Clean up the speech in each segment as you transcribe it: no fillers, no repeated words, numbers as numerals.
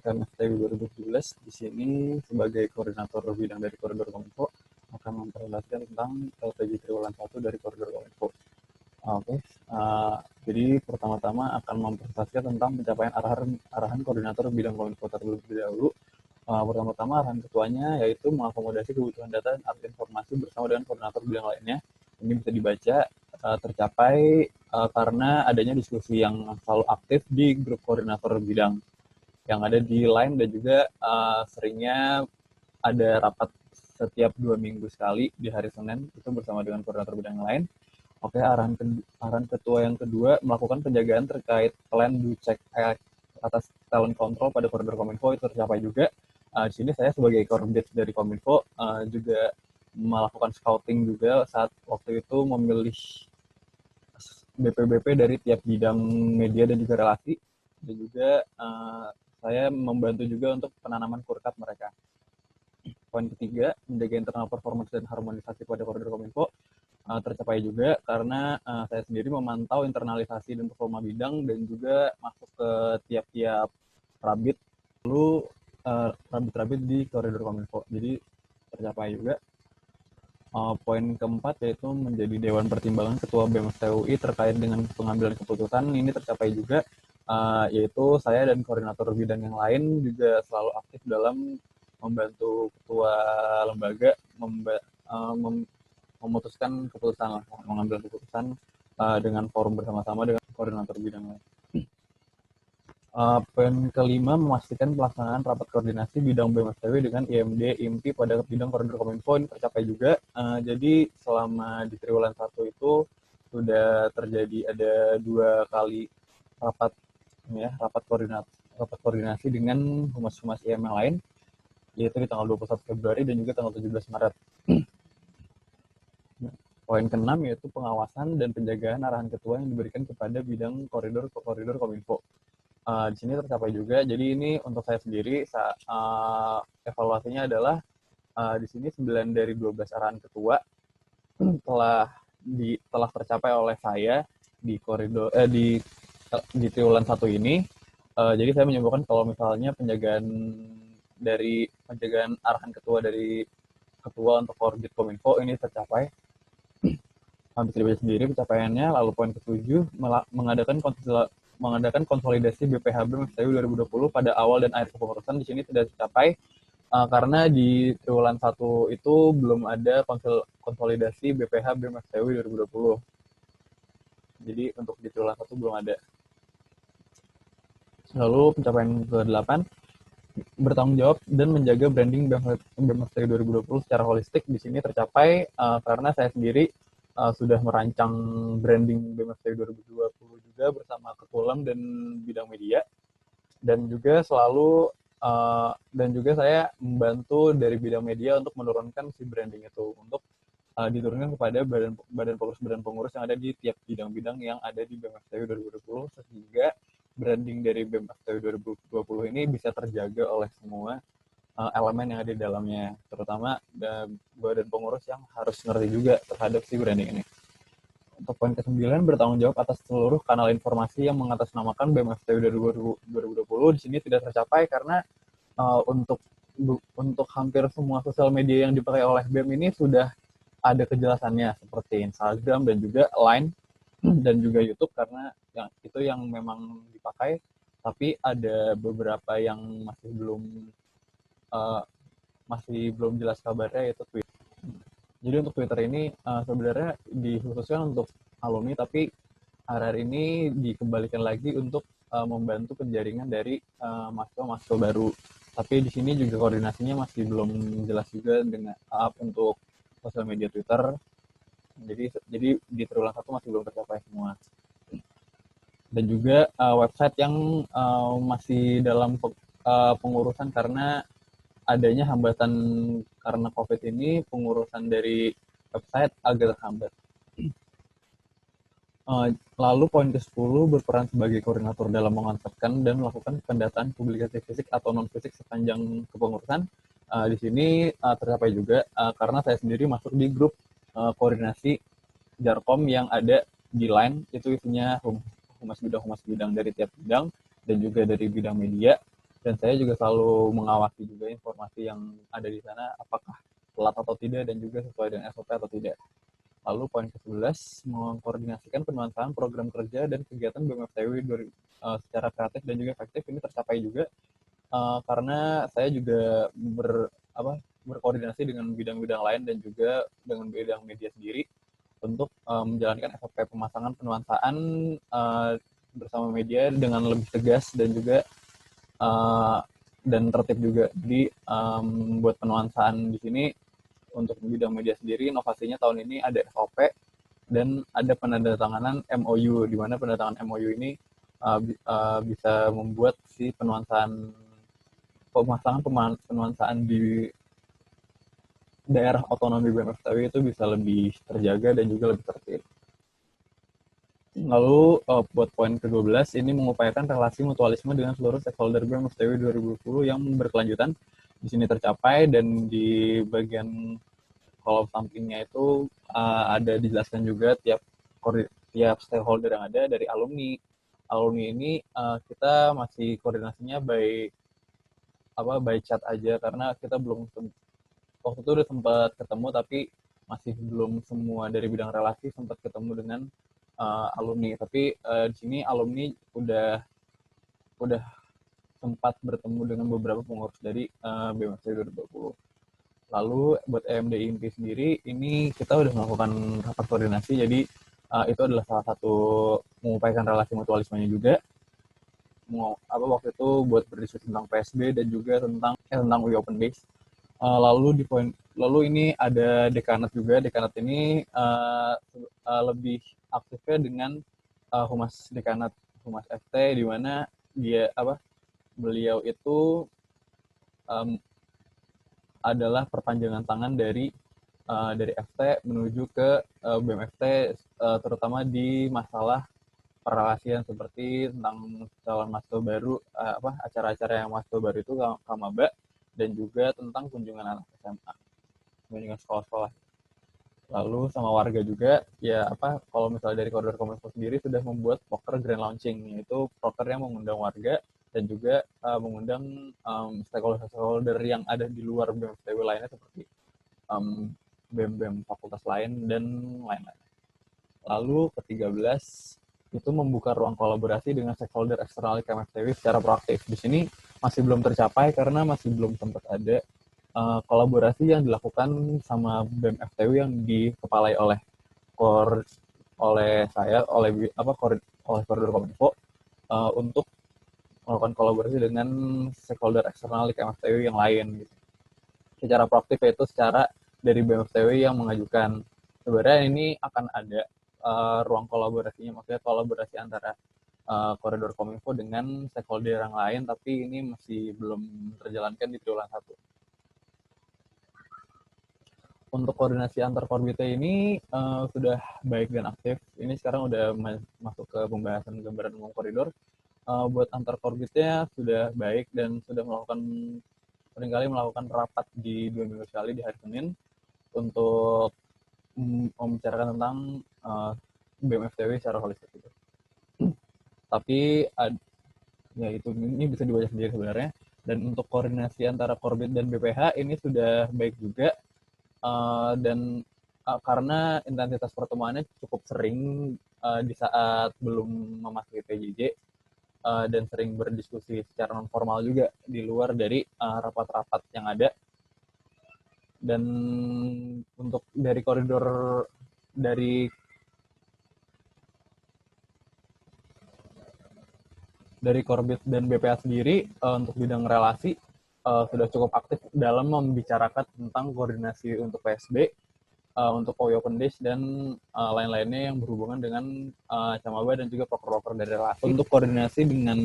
KMFTW 2017. Di sini sebagai koordinator bidang dari Koridor Kominfo akan mempresentasikan tentang LPG Triwulan 1 dari Koridor Kominfo. Oke, jadi pertama-tama akan mempresentasikan tentang pencapaian arahan koordinator bidang Kominfo terlebih dahulu. Pertama-tama arahan ketuanya yaitu mengakomodasi kebutuhan data dan akses informasi bersama dengan koordinator bidang lainnya. Ini bisa dibaca tercapai karena adanya diskusi yang selalu aktif di grup koordinator bidang yang ada di Line, dan juga seringnya ada rapat setiap 2 minggu sekali di hari Senin itu bersama dengan koordinator bidang lain. Oke, arahan ketua yang kedua melakukan penjagaan terkait plan do check atas talent control pada koridor Kominfo itu tercapai juga. Di sini saya sebagai korbit dari Kominfo juga melakukan scouting juga saat waktu itu memilih BP-BP dari tiap bidang media dan juga relasi, dan juga saya membantu juga untuk penanaman kurkat mereka. Poin ketiga, menjaga internal performance dan harmonisasi pada koridor Kominfo tercapai juga karena saya sendiri memantau internalisasi dan performa bidang dan juga masuk ke tiap-tiap rabit, lalu rabit-rabit di koridor Kominfo. Jadi tercapai juga. Poin keempat yaitu menjadi Dewan Pertimbangan Ketua BEM FTUI terkait dengan pengambilan keputusan. Ini tercapai juga, yaitu saya dan koordinator bidang yang lain juga selalu aktif dalam membantu ketua lembaga memutuskan keputusan, mengambil keputusan dengan forum bersama-sama dengan koordinator bidang lain. Poin kelima, memastikan pelaksanaan rapat koordinasi bidang BMFTW dengan IMD, IMPI pada bidang koridor Kominfo ini tercapai juga. Jadi selama di triwulan 1 itu sudah terjadi ada 2 kali rapat koordinasi dengan humas-humas IM yang lain, yaitu di tanggal 21 Februari dan juga tanggal 17 Maret. Poin ke-6 yaitu pengawasan dan penjagaan arahan ketua yang diberikan kepada bidang koridor Kominfo. Di sini tercapai juga. Jadi ini untuk saya sendiri, evaluasinya adalah di sini 9 dari 12 arahan ketua telah tercapai oleh saya di koridor di triwulan 1 ini. Jadi saya menyimpulkan kalau misalnya penjagaan arahan ketua dari ketua untuk korbit Kominfo ini tercapai. Bisa dibaca sendiri pencapaiannya. Lalu poin ke-7, mengadakan konsolidasi BPHB FTW 2020 pada awal dan akhir kepengurusan. Di sini tidak tercapai karena di triwulan 1 itu belum ada konsolidasi BPH BEM FTW 2020. Jadi untuk di triwulan 1 belum ada. Lalu pencapaian ke-8, bertanggung jawab dan menjaga branding BEM FTW 2020 secara holistik. Di sini tercapai karena saya sendiri sudah merancang branding BEM FTW 2020 juga bersama Ketulam dan bidang media, dan juga saya membantu dari bidang media untuk menurunkan si branding itu untuk diturunkan kepada badan pengurus yang ada di tiap bidang-bidang yang ada di BEM FTW 2020, sehingga branding dari BEM FTW 2020 ini bisa terjaga oleh semua elemen yang ada di dalamnya, terutama badan pengurus yang harus ngerti juga terhadap si branding ini. Untuk poin ke-9, bertanggung jawab atas seluruh kanal informasi yang mengatasnamakan BEM FTW 2020. Di sini tidak tercapai karena untuk hampir semua sosial media yang dipakai oleh BEM ini sudah ada kejelasannya, seperti Instagram dan juga Line dan juga YouTube, karena itu yang memang dipakai. Tapi ada beberapa yang masih belum jelas kabarnya, yaitu Twitter. Jadi untuk Twitter ini sebenarnya dikhususkan untuk alumni, tapi hari ini dikembalikan lagi untuk membantu penjaringan dari mahasiswa baru. Tapi di sini juga koordinasinya masih belum jelas juga dengan untuk sosial media Twitter. Jadi di triwulan 1 masih belum tercapai semua. Dan juga website yang masih dalam pengurusan karena adanya hambatan karena COVID ini, pengurusan dari website agak terhambat. Lalu poin ke-10, berperan sebagai koordinator dalam mengonsepkan dan melakukan pendataan publikasi fisik atau non-fisik sepanjang kepengurusan. Di sini tercapai juga karena saya sendiri masuk di grup koordinasi Jarkom yang ada di Line, itu isinya humas bidang dari tiap bidang dan juga dari bidang media. dan saya juga selalu mengawasi juga informasi yang ada di sana apakah telat atau tidak dan juga sesuai dengan SOP atau tidak. Lalu poin ke-11, mengkoordinasikan penuansaan program kerja dan kegiatan BMFTW secara kreatif dan juga efektif. Ini tercapai juga karena saya juga berkoordinasi dengan bidang-bidang lain dan juga dengan bidang media sendiri untuk menjalankan SOP pemasangan penuansaan bersama media dengan lebih tegas dan juga dan tertib juga. Jadi buat penuansaan di sini untuk bidang media sendiri, inovasinya tahun ini ada SOP dan ada penandatanganan MOU, di mana penandatanganan MOU ini bisa membuat si penuansaan di daerah otonomi BMFTW itu bisa lebih terjaga dan juga lebih tertib. Lalu buat poin ke-12 ini mengupayakan relasi mutualisme dengan seluruh stakeholder BMFTW 2020 yang berkelanjutan. Di sini tercapai dan di bagian kolom sampingnya itu ada dijelaskan juga tiap stakeholder yang ada dari alumni. Alumni ini kita masih koordinasinya by chat aja karena kita belum waktu itu udah sempat ketemu tapi masih belum semua dari bidang relasi sempat ketemu dengan alumni. Tapi di sini alumni udah sempat bertemu dengan beberapa pengurus dari BMFTW 2020. Lalu buat EMD INPI sendiri, ini kita udah melakukan rapat koordinasi, jadi itu adalah salah satu mengupayakan relasi mutualismenya juga. Waktu itu buat berdiskusi tentang PSB dan juga tentang UI Open Days. Lalu ini ada dekanat juga. Dekanat ini lebih aktifnya dengan humas dekanat, humas FT, di mana beliau itu adalah perpanjangan tangan dari FT menuju ke BMFT, terutama di masalah perrelasian seperti tentang calon mahasiswa baru, acara-acara yang mahasiswa baru itu Kamaba, dan juga tentang kunjungan anak SMA, kunjungan sekolah-sekolah. Lalu sama warga juga, kalau misalnya dari Koridor Kominfo sendiri sudah membuat poker grand launching, yaitu poker yang mengundang warga dan juga mengundang stakeholder yang ada di luar BMFTW lainnya seperti BEM-BEM fakultas lain dan lain-lain. Lalu ke-13 itu membuka ruang kolaborasi dengan stakeholder eksternal KMFTW secara proaktif. Di sini masih belum tercapai karena masih belum sempat ada kolaborasi yang dilakukan sama BEM FTW yang dikepalai oleh Koridor Kominfo untuk melakukan kolaborasi dengan stakeholder eksternal di KMFTW yang lain gitu. Secara proaktif yaitu secara dari BMFTW yang mengajukan. Sebenarnya ini akan ada ruang kolaborasinya, maksudnya kolaborasi antara Koridor Kominfo dengan stakeholder yang lain, tapi ini masih belum terjalankan di triwulan 1. Untuk koordinasi antar korbitnya ini sudah baik dan aktif. Ini sekarang udah masuk ke pembahasan gambaran umum koridor. Buat antar korbitnya sudah baik dan sudah seringkali melakukan rapat di 2 minggu sekali di hari Senin untuk membicarakan tentang BMFTW secara holistik itu. Tapi ini bisa dibaca sendiri sebenarnya. Dan untuk koordinasi antara Korbit dan BPH ini sudah baik juga dan karena intensitas pertemuannya cukup sering di saat belum memasuki PJJ dan sering berdiskusi secara non formal juga di luar dari rapat-rapat yang ada. Dan untuk dari koridor dari Korbit dan BPH sendiri untuk bidang relasi sudah cukup aktif dalam membicarakan tentang koordinasi untuk PSB, untuk UI Open Days dan lain-lainnya yang berhubungan dengan Camaba dan juga proker-proker dari relasi. Untuk koordinasi dengan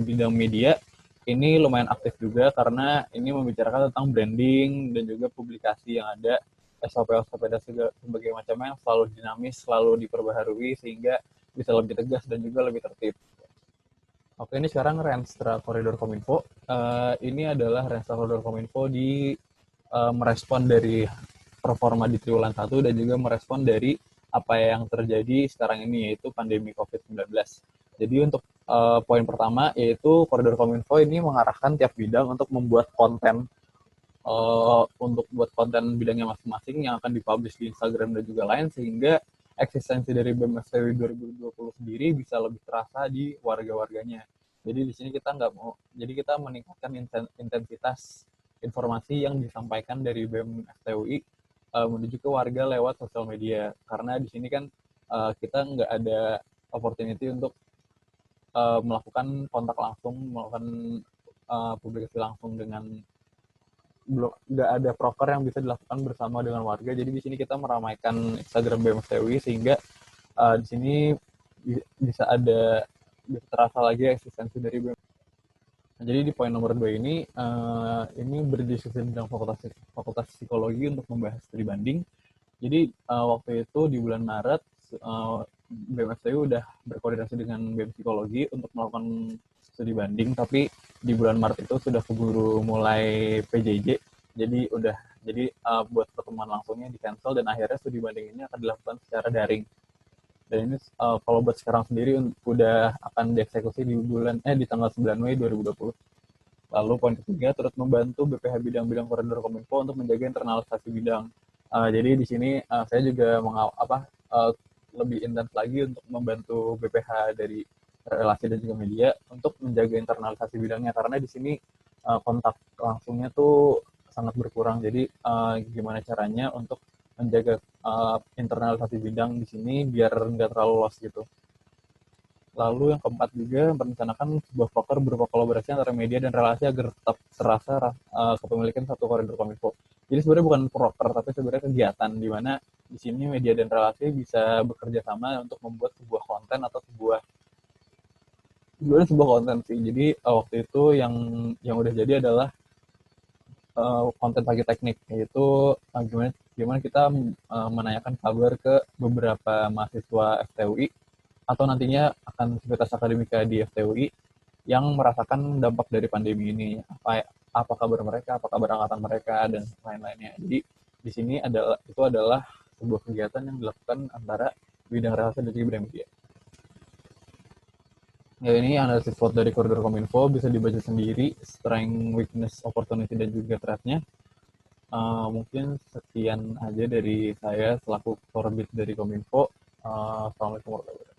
bidang media ini lumayan aktif juga karena ini membicarakan tentang branding dan juga publikasi yang ada, SOP-SOP dan sebagainya macamnya yang selalu dinamis, selalu diperbaharui sehingga bisa lebih tegas dan juga lebih tertib. Oke, ini sekarang Renstra Koridor Kominfo. Ini adalah Renstra Koridor Kominfo di merespon dari performa di triwulan 1 dan juga merespon dari apa yang terjadi sekarang ini, yaitu pandemi COVID-19. Jadi untuk Poin pertama yaitu Koridor Kominfo ini mengarahkan tiap bidang untuk membuat konten, untuk buat konten bidangnya masing-masing yang akan dipublish di Instagram dan juga lain, sehingga eksistensi dari BEM FTW 2020 sendiri bisa lebih terasa di warga-warganya. Jadi di sini kita nggak mau, jadi kita meningkatkan intensitas informasi yang disampaikan dari BEM FTUI menuju ke warga lewat sosial media, karena di sini kan kita nggak ada opportunity untuk melakukan kontak langsung, melakukan publikasi langsung dengan, belum nggak ada proker yang bisa dilakukan bersama dengan warga. Jadi di sini kita meramaikan Instagram BMSTUI sehingga di sini bisa ada, bisa terasa lagi eksistensi dari BEM. Nah, jadi di poin nomor 2 ini berdiskusi tentang fakultas psikologi untuk membahas studi banding. Jadi waktu itu di bulan Maret BMFTU udah berkoordinasi dengan BEM Psikologi untuk melakukan studi banding, tapi di bulan Maret itu sudah keburu mulai PJJ, jadi buat pertemuan langsungnya di cancel dan akhirnya studi banding ini akan dilakukan secara daring. Dan ini kalau buat sekarang sendiri udah akan dieksekusi di tanggal 9 Mei 2020. Lalu poin ketiga, terus membantu BPH bidang-bidang koridor Kominfo untuk menjaga internalisasi bidang. Jadi di sini saya juga lebih intens lagi untuk membantu BPH dari relasi dan juga media untuk menjaga internalisasi bidangnya, karena di sini kontak langsungnya tuh sangat berkurang. Jadi gimana caranya untuk menjaga internalisasi bidang di sini biar nggak terlalu lost gitu. Lalu yang keempat juga merencanakan sebuah proker berupa kolaborasi antara media dan relasi agar tetap terasa kepemilikan satu koridor Kominfo. Jadi sebenarnya bukan proker, tapi sebenarnya kegiatan di mana di sini media dan relasi bisa bekerja sama untuk membuat sebuah konten atau sebuah konten sih. Jadi waktu itu yang udah jadi adalah konten pagi teknik, yaitu gimana gimana kita menanyakan kabar ke beberapa mahasiswa FTUI atau nantinya akan aktivitas akademika di FTUI yang merasakan dampak dari pandemi ini. Apa kabar mereka, apa kabar angkatan mereka, dan lain-lainnya. Jadi di sini adalah sebuah kegiatan yang dilakukan antara bidang relasi dan juga bidang media. Ya, ini analisis SWOT dari koridor Kominfo bisa dibaca sendiri, strength, weakness, opportunity, dan juga threat-nya. Mungkin sekian aja dari saya selaku korbit dari Kominfo. Assalamualaikum warahmatullahi wabarakatuh.